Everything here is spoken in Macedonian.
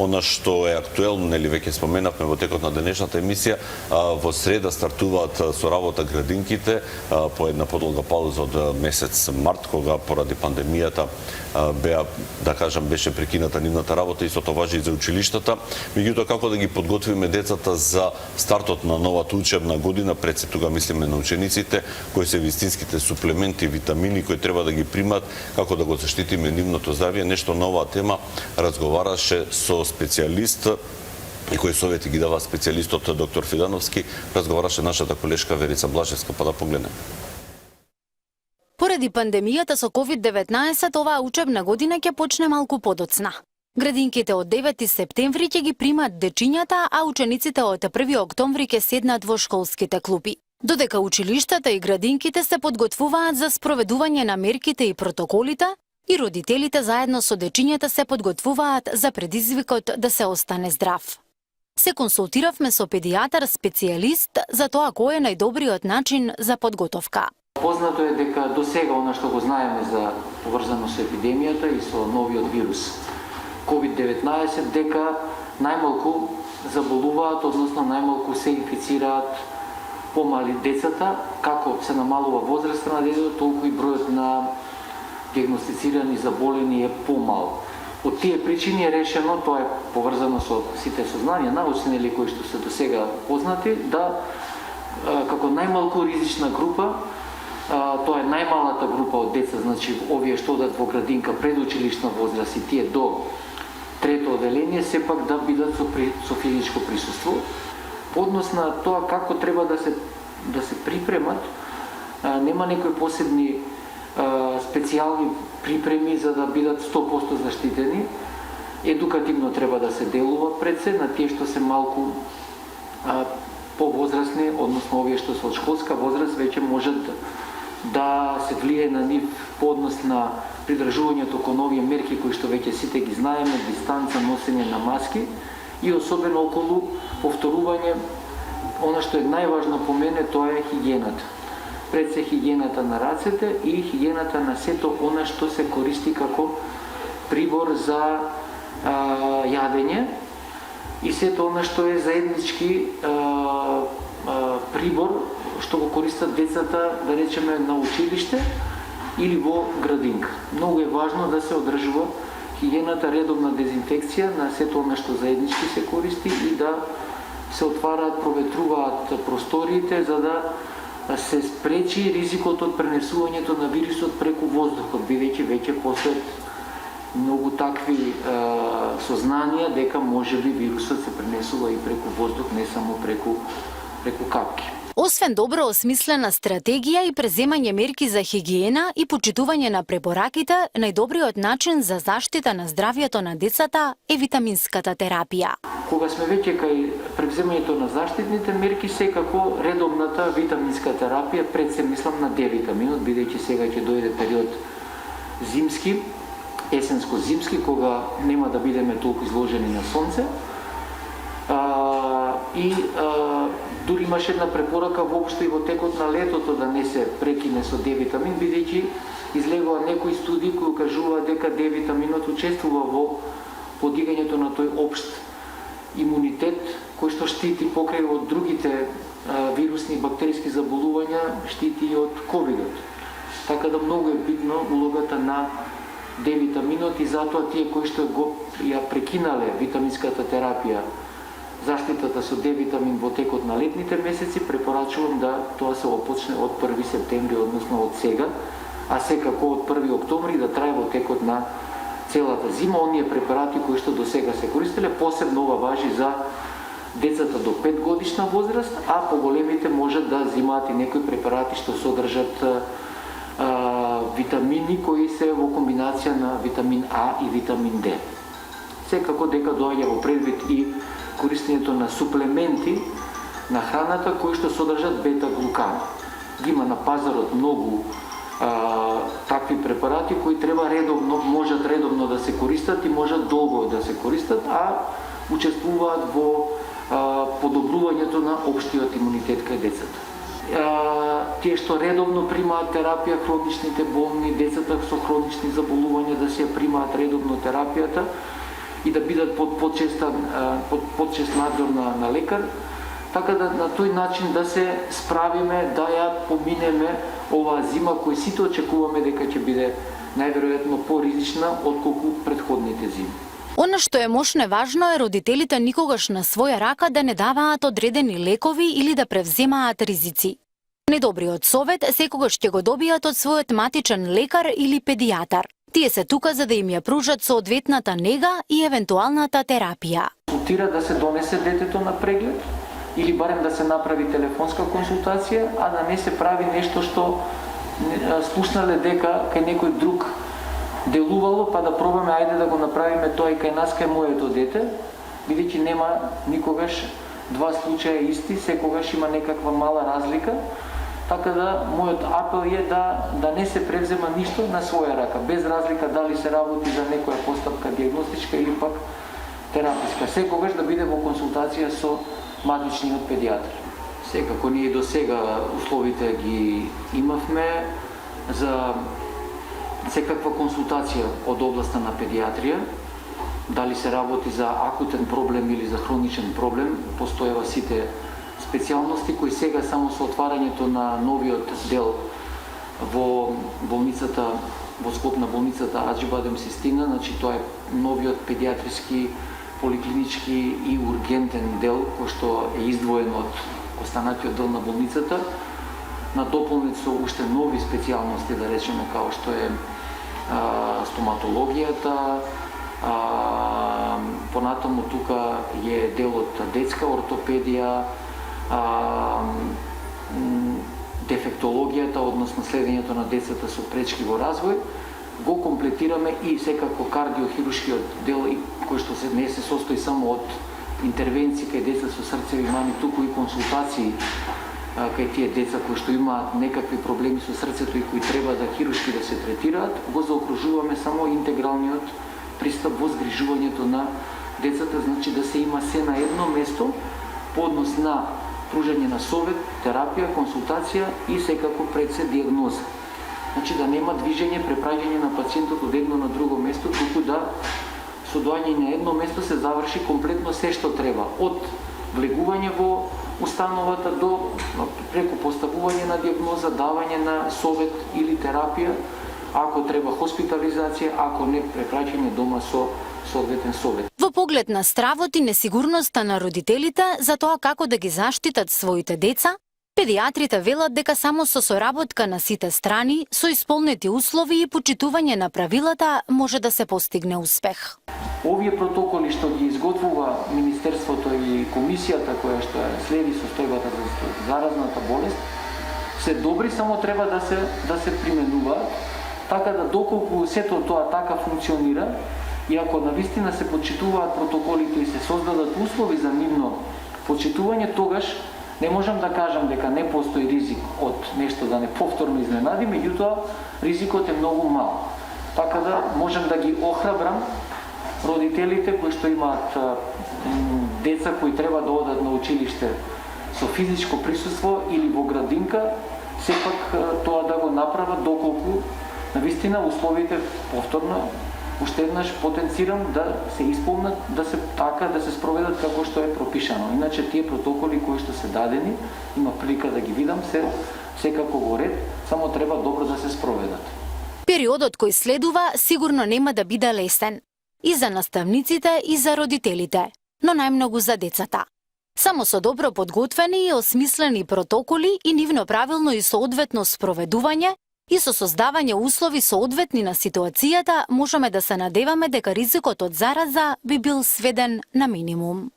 Она што е актуелно, нели веќе споменавме во текот на денешната емисија, во среда стартуваат со работа градинките по една подолга пауза од месец март, кога поради пандемијата беа, да кажам, беше прекината нивната работа, и тоа важи и за училиштата. Меѓутоа, како да ги подготвиме децата за стартот на новата учебна година, пред се тука мислиме на учениците, кои се вистинските суплементи, витамини кои треба да ги примат, како да го заштитиме нивното здравје. Нешто на оваа тема разговараше со специјалист и кои совети ги дава специјалистот доктор Фидановски, разговараше нашата колешка Верица Блажевска, па да погледнеме. Поради пандемијата со COVID-19, оваа учебна година ќе почне малку подоцна. Градинките од 9 септември ќе ги примат дечињата, а учениците од 1 октомври ќе седнат во школските клупи. Додека училиштата и градинките се подготвуваат за спроведување на мерките и протоколите, и родителите заедно со дечињата се подготвуваат за предизвикот да се остане здрав. Се консултиравме со педијатар специјалист за тоа кој е најдобриот начин за подготовка. Познато е дека до сега она што го знаеме за поврзано со епидемијата и со новиот вирус COVID-19, дека најмалку заболуваат, односно најмалку се инфицираат помали децата, како се намалува возраста на детето, толку и бројот на диагностицирани заболени е помал. Од тие причини е решено, тоа е поврзано со сите сознанија научни или кои што се до сега познати, да како најмалку ризична група, тоа е најмалата група од деца, значи овие што одат во градинка предучилишна возраст и тие до трето оделение, сепак да бидат со физичко присуство. По однос на тоа како треба да се припремат, нема некои посебни специјални припреми за да бидат 100% заштитени. Едукативно треба да се делува пред се на тие што се малку повозрастни, односно овие што се од школска возраст, веќе можат да се влие на нив по однос на придржувањето кон овие мерки кои што веќе сите ги знаеме, дистанца, носење на маски и особено околу повторување. Она што е најважно по мене, тоа е хигиената. Пред се хигиената на рацете и хигиената на сето она што се користи како прибор за јадење и сето она што е заеднички прибор што го користат децата, да речеме, на училиште или во градинка. Многу е важно да се одржува хигиената, редовна дезинфекција на сето она што заеднички се користи и да се отвараат, проветруваат просториите за да се спречи ризикот од пренесувањето на вирусот преку воздухот, бидејќи веќе постојат многу такви сознанија дека можеби вирусот се пренесува и преку воздух, не само преку капки. Освен добро осмислена стратегија и преземање мерки за хигиена и почитување на препораките, најдобриот начин за заштита на здравјето на децата е витаминската терапија. Кога сме веќе кај превземањето на заштитните мерки, секако редовната витаминска терапија, пред се мислам на D-витаминот, бидејќи сега ќе дојде период зимски, есенско-зимски, кога нема да бидеме толку изложени на сонце. Дури имаше една препорака воопшто и во текот на летото да не се прекине со D-витамин, бидејќи излегува некои студии кои кажуваат дека D-витаминот учествува во подигањето на тој општ имунитет кој што штити покрај од другите вирусни и бактериски заболувања, штити и од ковидот. Така да многу е битна улогата на D-витаминот и затоа тие кои што ја прекинале витаминската терапија, заштитата со D-витамин во текот на летните месеци, препорачувам да тоа се опочне од 1 септември, односно од сега, а секако од 1 октомври да трае во текот на целата зима. Оние препарати кои што до сега се користеле, посебно ова важи за децата до 5 годишна возраст, а поголемите можат да взимаат и некои препарати што содржат витамини кои се во комбинација на витамин А и витамин Д. Секако дека доаѓа во предвид и користењето на суплементи на храната кои што содржат бета-глукан. Ги има на пазарот многу такви препарати кои треба редовно, можат редовно да се користат и можат долго да се користат, а учествуваат во подобрувањето на општиот имунитет кај децата. Тие што редовно примаат терапија, хроничните болни, децата со хронични заболувања да се примаат редовно терапијата и да бидат под почест надзор на лекар, така да на тој начин да се справиме, да ја поминеме оваа зима која сите очекуваме дека ќе биде најверојатно поризична отколку претходните зими. Она што е мошне важно е родителите никогаш на своја рака да не даваат одредени лекови или да превземаат ризици. Недобриот совет секогаш ќе го добијат од својот матичен лекар или педијатар. Тие се тука за да им ја пружат соодветната нега и евентуалната терапија. Консултира да се донесе детето на преглед или барем да се направи телефонска консултација, а да не се прави нешто што слушнале дека кај некој друг делувало, па да пробаме ајде да го направиме тоа и кај нас, кај моето дете, бидејќи нема никогаш два случаја исти, секогаш има некаква мала разлика, така да мојот апел е да не се превзема ништо на своја рака, без разлика дали се работи за некоја постапка диагностичка или пак тераписка. Секогаш да биде во консултација со матичниот педијатар. Секако ние до сега условите ги имавме за секаква консултација од областа на педијатрија, дали се работи за акутен проблем или за хроничен проблем, постојава сите специјалности кои сега само со отварањето на новиот дел во болницата, во склоп на болницата Аџибадем Систина, значи тоа е новиот педијатриски, поликлинички и ургентен дел кој што е издвоен од останатиот дел на болницата, надополнет со уште нови специјалности, да речеме, како што е стоматологијата, понатаму тука е делот детска ортопедија, дефектологијата, односно следењето на децата со пречки во развој, го комплетираме и секако кардиохирушкиот дел кој што не се состои само од интервенции кај деца со срцеви мани, туку и консултации кај тие деца кои што имаат некакви проблеми со срцето и кои треба да хирушки да се третираат, го заокружуваме само интегралниот пристап во згрижувањето на децата, значи да се има се на едно место по однос на пружање на совет, терапија, консултација и секако пред се диагноза. Значи да нема движење, препраѓање на пациентот од едно на друго место, туку да со доаѓање на едно место се заврши комплетно се што треба, од влегување во установата до преку поставување на диагноза, давање на совет или терапија, ако треба хоспитализација, ако не препраќање дома со соодветен совет. Во поглед на стравот и несигурноста на родителите за тоа како да ги заштитат своите деца, педијатрите велат дека само со соработка на сите страни, со исполнети услови и почитување на правилата може да се постигне успех. Овие протоколи што ги изготвува Министерството и комисијата која што следи состојбата за заразната болест се добри, само треба да се применуваат, така да доколку сето тоа така функционира и ако навистина се почитуваат протоколите и се создадат услови за нивно почитување, тогаш не можам да кажам дека не постои ризик од нешто да не повторно изненади, меѓутоа ризикот е многу мал. Така да можам да ги охрабрам родителите кои што имаат деца кои треба да одат на училиште со физичко присуство или во градинка, сепак тоа да го направат доколку навистина условите повторно уште еднаш потенцирам да се исполнат, да се спроведат како што е пропишано. Иначе тие протоколи кои што се дадени, има прилика да ги видам, се секако во ред, само треба добро да се спроведат. Периодот кој следува сигурно нема да биде лесен. И за наставниците, и за родителите, но најмногу за децата. Само со добро подготвени и осмислени протоколи и нивно правилно и соодветно спроведување и со создавање услови соодветни на ситуацијата, можеме да се надеваме дека ризикот од зараза би бил сведен на минимум.